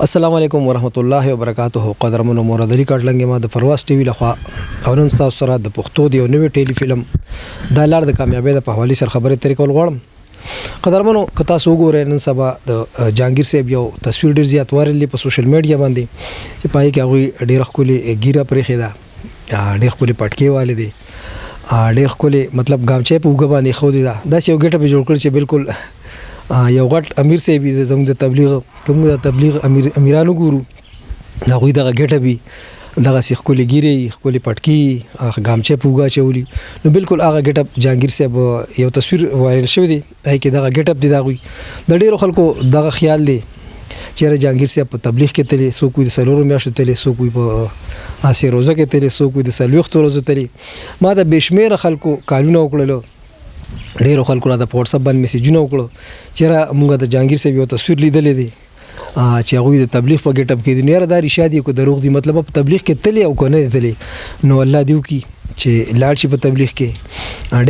السلام علیکم ورحمت الله وبرکاته. قدرمنو موردلی کټلنګ ما د پرواز ټي وي لخوا اورن تاسو سره د پښتو دی نوې ټيلي فلم د لار د کامیابی د په حواله سره خبرې ترې کول غواړم. قدرمنو که تاسو وګورئ نن سبا د جهانگیر صاحب یو تصویر ډیر زیات وایرل په سوشل میډیا باندې چې پای کې هغه ډیر خولي ګیره پرې خېدا ډیر خولي پټکی والي دي ډیر خولي مطلب غامچې په وګ باندې خو دي دا یو ګټه به جوړ کړ چې بالکل یو غټ امیر صاحب زموږ د تبلیغ کوم د تبلیغ امیرانو ګورو دا غوي دغه ګټه به دغه سیخ کولی ګيري خپل پټکی غامچې پوغا چولی نو بالکل هغه ګټ جهانگیر صاحب یو تصویر وایرل شوی دی هي کې دغه ګټ دی دا غوي د ډیرو خلکو دغه خیال دی چې جهانگیر صاحب په تبلیغ کې تللی سو کوی د سلورو میاشتو تللی سو کوی په اسی روزه کې تللی سو کوی د سلوخت روزه تللی ما د بشمیر خلکو کالونه وکړلو ډیرو خلکو را د واتس اپ باندې میسجونه وکړو چې موږ د جهانگیر صاحب یو تصویر لیدلې دي چې هغه د تبلیغ په ګټب کې دي نه دا رشادي کو دروغ دي مطلب په تبلیغ کې تللی او کنه تللی نو الله دیو کی چې لاړ شي په تبلیغ کې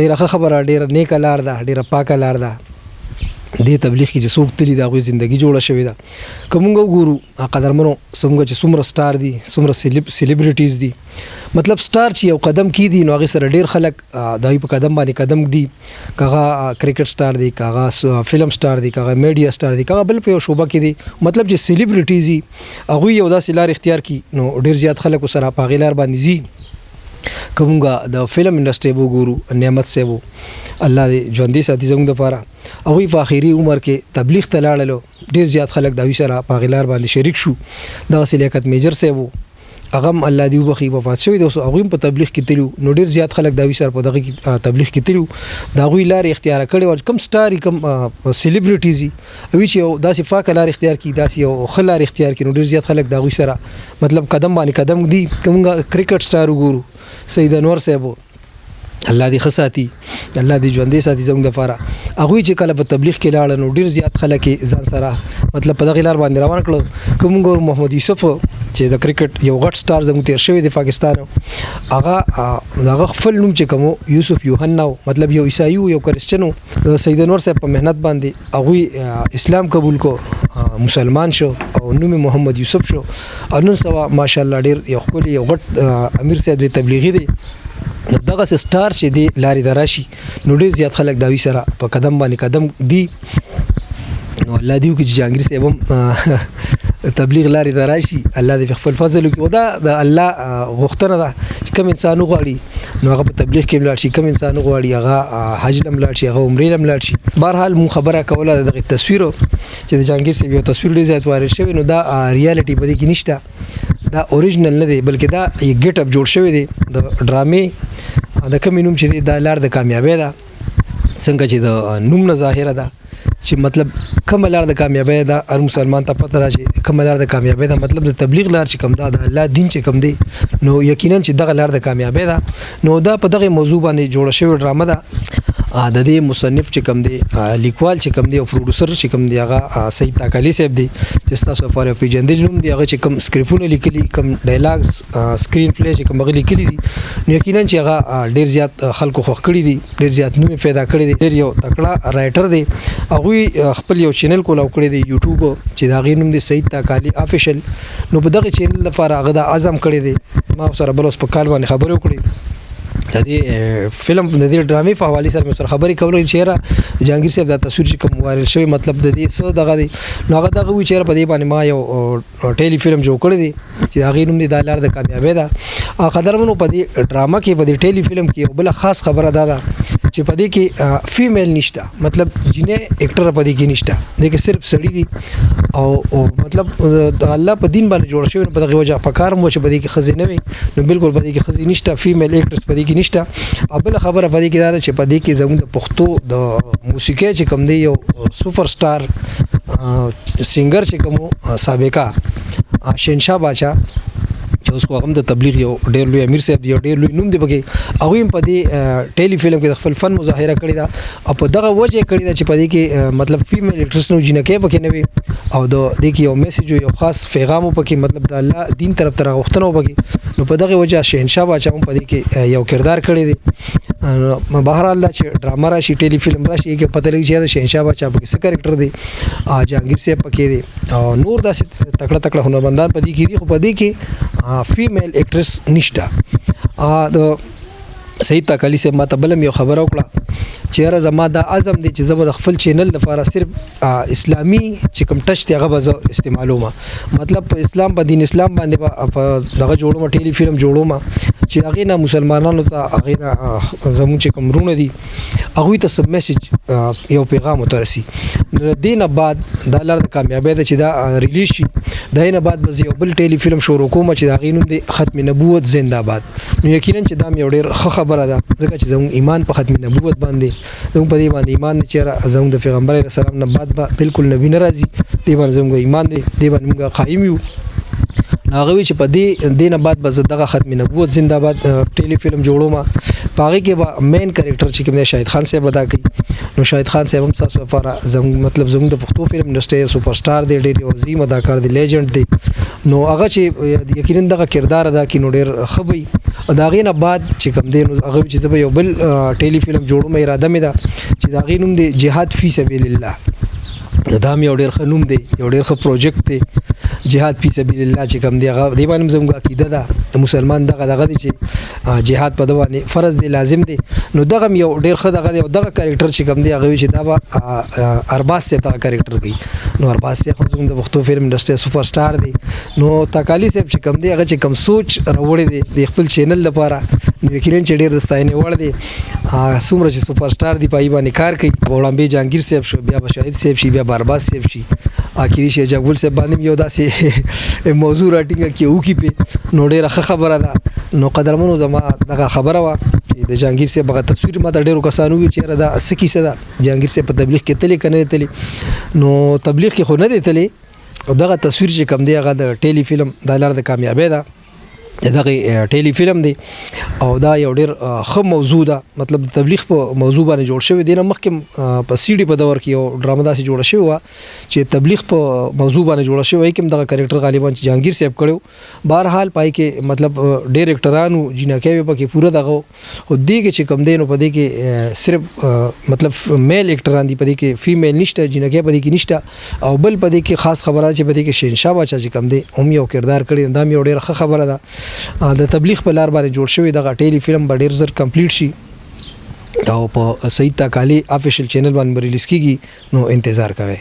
ډیره خبره ډیره نیک لار ده ډیره پاکه لار ده دې تبلیغ کې چې څوک تللی دا غوي ژوندۍ جوړه شوې ده کومګو ګورو قدرمنو څنګه چې څومره سٹار دي څومره سلیبریټیز دي مطلب سٹار چې یو قدم کی دي نو هغه سره ډیر خلک دای په قدم باندې قدم دي کغه کرکټ سٹار دي کغه فلم سٹار دي کغه میډیا سٹار دي کغه بل په شوبه کې دي مطلب چې سلیبریټیز دي هغه یو داسې لار اختیار کی نو ډیر زیات خلک سره په غیلار باندې زی کومګه د فلم انډستری وګورو نعمت صاحب الله دې ژوندۍ ساتي زموږ د پاره هغه په اخیری عمر کې تبلیغ ته لاړلو ډیر زیات خلک د ویشره په غیلار باندې شریک شو د لیاقت میجر صاحب اغم الله دی وبخي وفات شوی د هغه په تبلیغ کې تلو نو ډیر زیات خلک د ویشر په دغه تبلیغ کې تلو دا غوي لار اختیار کړي کم سٹار کم سلیبریټیز وی چې داسې فاکه لار اختیار کی داسې یو خلار اختیار کړي نو ډیر زیات خلک د ویشره مطلب قدم باندې قدم دی کومه کرکټ سٹار وګورو سید انور صاحب الله دې خصاتی الله دې ژوندۍ ساتي زموږ د فاره هغه چې کله په تبلیغ کې لاړ نو ډیر زیات خلک ځان سره مطلب په دغه لار باندې روان کړو کوم ګور محمد یوسف چې د کرکټ یو غټ سٹار زموږ تیر شوی د پاکستان هغه خپل نوم چې کوم یوسف یوحنا مطلب یو عیسائی یو کرسچنو سید انور صاحب په مهنت باندې هغه اسلام قبول کو مسلمان شو او نوم محمد یوسف شو او نن سبا ماشاءالله ډیر یو خپل یو غټ امیر صاحب تبلیغي دی دغه سٹار چې دی لاري دراشي نو ډیر زیات خلک دا وی سره په قدم باندې قدم دی نو الله دیو کې جهانگیر صاحب تبلیغ لاري دراشي الله دې خپل فضل وکړي دا د الله غوښتنه ده کوم انسان غواړي نو هغه په تبلیغ کې ملاړ شي کوم انسان غواړي هغه حج لم لاړ شي هغه عمره لم لاړ شي بهرحال مو خبره کوله د تصویر چې د جهانگیر صاحب یو تصویر ډیر زیات وایرل شوی نو دا ریالټي بده کې نشته دا اوریجنل نه دی بلکې دا یو ګټ اپ جوړ شوی دی د ډرامې د کوم نوم چې د لار د کامیابی ده څنګه چې د نوم نه ظاهره ده چې مطلب کوم لار د کامیابی ده هر مسلمان ته پته راشي کوم لار د کامیابی ده مطلب د تبلیغ لار چې کوم ده د الله دین چې کوم دی نو یقینا چې دغه لار د کامیابی ده نو دا په دغه موضوع باندې جوړ شوی ډرامه ده د دې مصنف چې کوم دی لیکوال چې کوم دی او پروډوسر چې کوم دی هغه سید تاکلی صاحب دی چې تاسو لپاره پیجندل نوم دی هغه چې کوم سکرپټونه لیکلي کوم ډایلاګز سکرین پلی چې کوم غلي کړي دي نو یقینا چې هغه ډیر زیات خلکو خوښ کړي دي ډیر زیات نوم پیدا کړي دي ډیر یو تکړه رائټر دی هغه خپل یو چینل کولاو کړی دی یوټیوب چې دا غي نوم دی سید تاکلی افیشل نو په دغه چینل لپاره هغه د اعظم کړی دی ما سره بل اوس په کال باندې خبرې وکړې د دې فلم د دې ډرامې په حواله سره مې سره خبرې کولې چې جهانگیر صاحب دا تصویر چې کوم وایرل شوی مطلب د دې څه دغه دی نو هغه دغه وی چې په دې باندې ما یو ټیلی فلم جوړ کړی دی چې هغه نوم دی د لار د کامیابی ده قدرمنو په دې ډراما کې په دې ټیلی فلم کې یو بل خاص خبره ده چې په دې کې فیمیل نشته مطلب جنې اکټر په دې کې نشته دې کې صرف سړی دي او مطلب د الله په دین باندې جوړ شوی په دغه وجه فکر مو چې په دې کې خزینه وي نو بالکل په دې کې خزینه نشته فیمیل اکټرز په دې کې نشته او بل خبره په دې کې دا چې په دې کې زموږ د پښتو د موسیقي چې کوم دی یو سوپر سٹار سنگر چې کوم سابقہ شینشاه باچا چې اوس کوم د تبلیغ یو ډېر لوی امیر صاحب دی ډېر لوی نوم دی بګي هغه په دې ټیلی فلم کې خپل فن مظاهره کړی دا او په دغه وجه کړی دا چې په دې کې مطلب فیمیل اکټرس نو جنکه پکې نه وي او د دې کې یو میسج یو خاص پیغام پکې مطلب د الله دین طرف ته راغښتنه وبګي نو په دغه وجه شهنشاه باچا په دې کې یو کردار کړی دی بهرحال دا چې ډراما راشي ټیلی فلم راشي کې پته لګي چې شهنشاه بادشاه پکې څه کریکټر دی جهانگیر صاحب پکې دی او نور داسې تکړه تکړه هنرمندان پدې کې دي خو پدې کې فیمیل اکټرس نشته د سید تاکالی صاحب ماته بلم یو خبره وکړه چې یاره زما دا عزم دی چې زه به د خپل چینل لپاره صرف اسلامي چې کوم ټچ دی هغه به زه استعمالوم مطلب په اسلام په دین اسلام باندې په دغه جوړوم ټیلی فلم جوړوم چې هغې نه مسلمانانو ته هغې نه زموږ چې کوم رونه دي هغوی ته سب میسج یو پیغام ورته رسي نو د دې نه بعد دا لار د کامیابۍ ده چې دا ریلیز شي د هغې نه بعد به زه یو بل ټیلی فلم شروع کوم چې د هغې نوم دی ختم نبوت زنده باد نو یقینا چې دا مې یو ډېر ښه خبره ده ځکه چې زموږ ایمان په ختم نبوت باندې زموږ په دې باندې ایمان دی چې زموږ د پیغمبر علیه السلام نه بعد به بالکل نبي نه راځي دې باندې زموږ ایمان دی دې باندې موږ قایم یو هغه وی چې په دې نه بعد به زه دغه ختم نبوت زنده باد ټیلی فلم جوړوم په هغې کې به مین کریکټر چې کوم دی شاهد خان صاحب ادا کوي نو شاهد خان صاحب هم ستاسو لپاره مطلب زموږ د پښتو فلم انډسټرۍ سوپر سټار دی ډېر یو عظیم اداکار دی لیجنډ دی نو هغه چې یقینا دغه کردار ادا کړي نو ډېر ښه وي د هغې نه بعد چې کوم دی نو هغه چې زه به یو بل ټیلی فلم جوړوم اراده مې ده چې د هغې نوم دی جهاد فی سبیل الله دا مې یو ډېر ښه نوم دی یو ډېر ښه پروجیکټ دی جهاد فی سبیل الله چې کوم دی هغه دې باندې زموږ عقیده ده د مسلمان دغه دی چې جهاد په ده باندې فرض دی لازم دی نو دغه یو ډېر ښه دغه دی او دغه کریکټر چې کوم دی هغه وي چې دا به ارباز صاحب دغه کریکټر کوي نو ارباز صاحب زموږ د پښتو فلم انډسټرۍ سوپر سټار دی نو تاکالي صاحب چې کوم دی هغه چې کوم سوچ راوړی دی د خپل چینل لپاره نو یقینا چې ډېر د ستاینې وړ دی څومره چې سوپر سټار دی په هغې باندې کار کوي وړاندې جهانگیر صاحب شو بیا به شاهد صاحب شي بیا به ارباز صاحب شي کېدای شي جګګل صاحب باندې یو داسې موضوع راټینګه کړي وکړي پې نو ډېره ښه خبره ده نو قدرمنو زما دغه خبره وه چې د جهانگیر صاحب هغه تصویر ماته ډېرو کسانو وویل چې یاره دا څه کیسه ده جهانگیر صاحب په تبلیغ کې تللی که نه دی تللی نو تبلیغ کې خو نه دی تللی او دغه تصویر چې کوم دی هغه د ټیلی فلم دا لار د کامیابۍ ده دغه ټیلی فلم دی او دا یو ډېر ښه موضوع ده مطلب د تبلیغ په موضوع باندې جوړ شوی دی نه مخکې په سی ډي په دور کې یو ډرامه داسې جوړه شوې وه چې تبلیغ په موضوع باندې جوړه شوې وه کې هم دغه کریکټر غالبا چې جهانگیر صاحب کړی و بهرحال پای کې مطلب ډېر اکټرانو جینکۍ وې پکې پوره دغه خو دې کې چې کوم دی نو په دې کې صرف مطلب میل اکټران دي په دې کې فیمیل نشته جینکۍ په دې کې نشته او بل په دې کې خاص خبره چې په دې کې شهنشاه بادشاه چې کوم دی هم یو کردار کړی دا هم یو ډېره ښه خبره ده د تبلیغ په لار باندې جوړ شوی دغه ټیلی فلم به ډېر زر کمپلیټ شي او په سید تاکالی افیشل چینل باندې ریلیز کیږي نو انتظار کوئ